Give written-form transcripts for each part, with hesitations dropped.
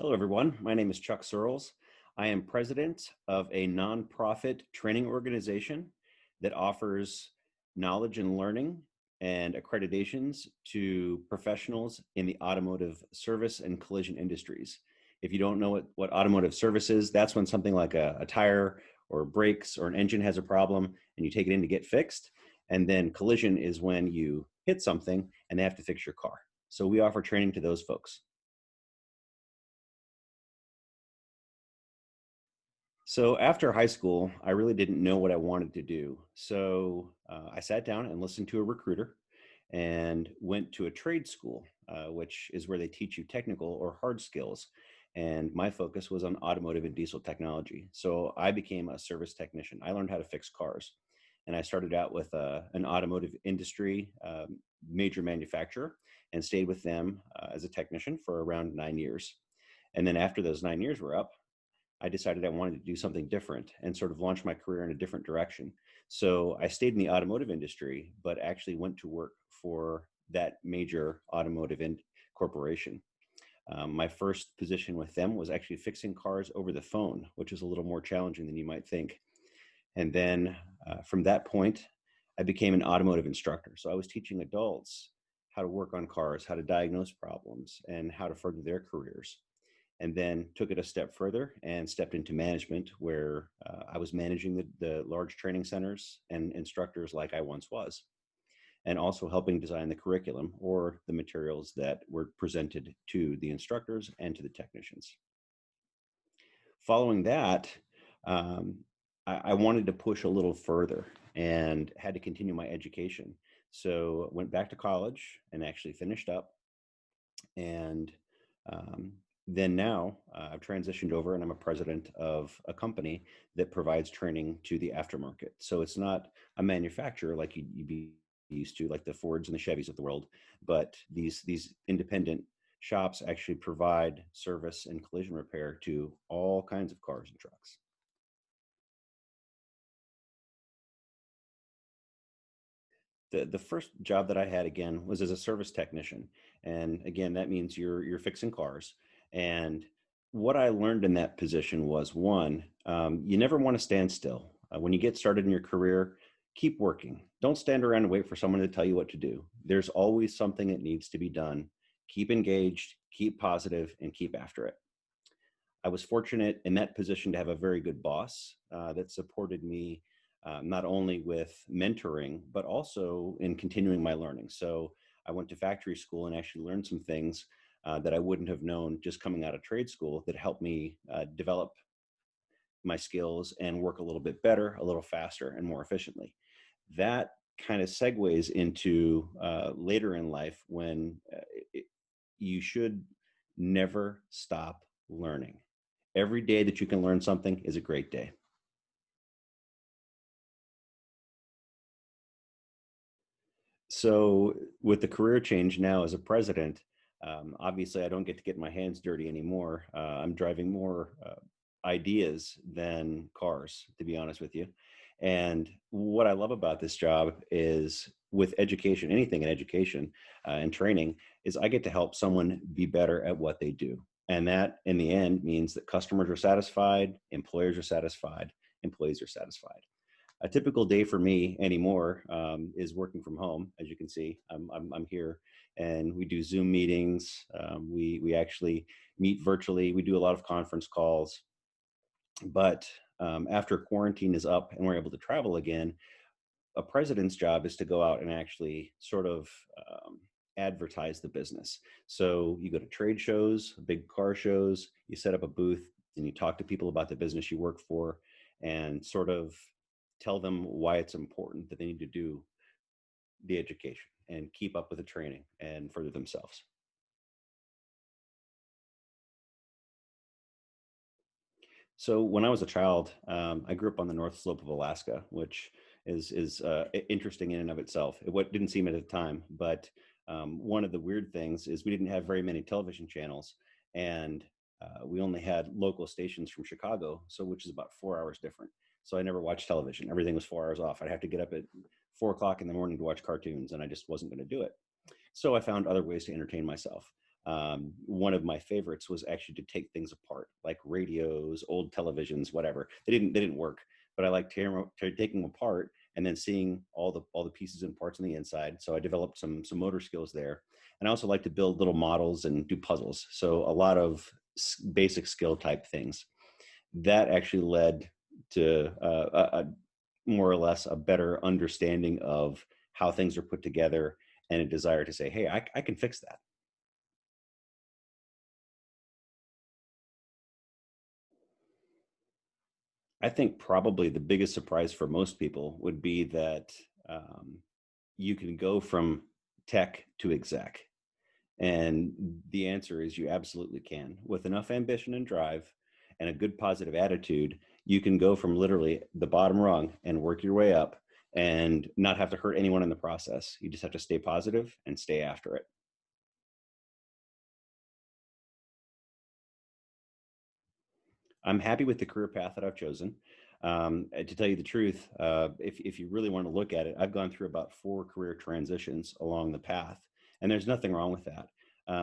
Hello, everyone. My name is Chuck Searles. I am president of a nonprofit training organization that offers knowledge and learning and accreditations to professionals in the automotive service and collision industries. If you don't know what automotive service is, that's when something like a tire or brakes or an engine has a problem and you take it in to get fixed. And then collision is when you hit something and they have to fix your car. So we offer training to those folks. So after high school, I really didn't know what I wanted to do. So I sat down and listened to a recruiter and went to a trade school, which is where they teach you technical or hard skills. And my focus was on automotive and diesel technology. So I became a service technician. I learned how to fix cars. And I started out with an automotive industry major manufacturer and stayed with them as a technician for around 9 years. And then after those 9 years were up, I decided I wanted to do something different and sort of launch my career in a different direction. So I stayed in the automotive industry, but actually went to work for that major automotive corporation. My first position with them was actually fixing cars over the phone, which is a little more challenging than you might think. And then from that point, I became an automotive instructor. So I was teaching adults how to work on cars, how to diagnose problems, and how to further their careers. And then took it a step further and stepped into management where I was managing the large training centers and instructors like I once was, and also helping design the curriculum or the materials that were presented to the instructors and to the technicians. Following that, um, I wanted to push a little further and had to continue my education. So went back to college and actually finished up. And um, then now I've transitioned over and I'm a president of a company that provides training to the aftermarket. So it's not a manufacturer like you'd be used to, like the Fords and the Chevys of the world, but these independent shops actually provide service and collision repair to all kinds of cars and trucks. The first job that I had again was as a service technician, and again that means you're fixing cars. And what I learned in that position was one, you never want to stand still. When you get started in your career, keep working. Don't stand around and wait for someone to tell you what to do. There's always something that needs to be done. Keep engaged, keep positive, and keep after it. I was fortunate in that position to have a very good boss that supported me not only with mentoring, but also in continuing my learning. So I went to factory school and actually learned some things that I wouldn't have known just coming out of trade school that helped me develop my skills and work a little bit better, a little faster, and more efficiently. That kind of segues into later in life when you should never stop learning. Every day that you can learn something is a great day. So, with the career change now as a president, obviously I don't get my hands dirty anymore. I'm driving more ideas than cars, to be honest with you. And what I love about this job is with education, anything in education and training, is I get to help someone be better at what they do. And that in the end means that customers are satisfied, employers are satisfied, employees are satisfied. A typical day for me anymore is working from home. As you can see, I'm here, and we do Zoom meetings. We actually meet virtually. We do a lot of conference calls. But after quarantine is up and we're able to travel again, a president's job is to go out and actually sort of advertise the business. So you go to trade shows, big car shows, you set up a booth, and you talk to people about the business you work for, and sort of tell them why it's important that they need to do the education and keep up with the training and further themselves. So when I was a child, I grew up on the North Slope of Alaska, which is interesting in and of itself. What didn't seem at the time, but one of the weird things is we didn't have very many television channels, and we only had local stations from Chicago, so which is about 4 hours different. So I never watched television. Everything was 4 hours off. I'd have to get up at 4 o'clock in the morning to watch cartoons, and I just wasn't going to do it. So I found other ways to entertain myself. One of my favorites was actually to take things apart, like radios, old televisions, whatever. They didn't work, but I like taking them apart and then seeing all the pieces and parts on the inside. So I developed some motor skills there, and I also like to build little models and do puzzles. So a lot of basic skill type things. That actually led to more or less a better understanding of how things are put together and a desire to say, hey, I can fix that. I think probably the biggest surprise for most people would be that um, you can go from tech to exec. And the answer is you absolutely can. With enough ambition and drive and a good positive attitude, you can go from literally the bottom rung and work your way up and not have to hurt anyone in the process. You just have to stay positive and stay after it. I'm happy with the career path that I've chosen. To tell you the truth, if you really want to look at it, I've gone through about 4 career transitions along the path, and there's nothing wrong with that.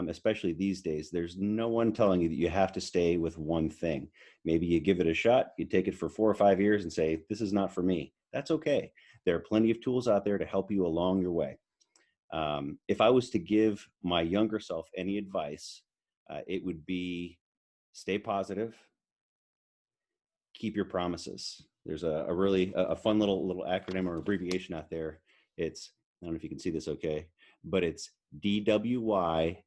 Especially these days, there's no one telling you that you have to stay with one thing. Maybe you give it a shot, you take it for 4 or 5 years and say, this is not for me. That's okay. There are plenty of tools out there to help you along your way. If I was to give my younger self any advice, it would be stay positive, keep your promises. There's a really a fun little acronym or abbreviation out there. It's, I don't know if you can see this okay, but it's DWYSYWD,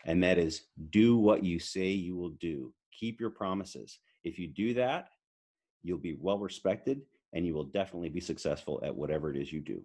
and that is do what you say you will do. Keep your promises. If you do that, you'll be well respected and you will definitely be successful at whatever it is you do.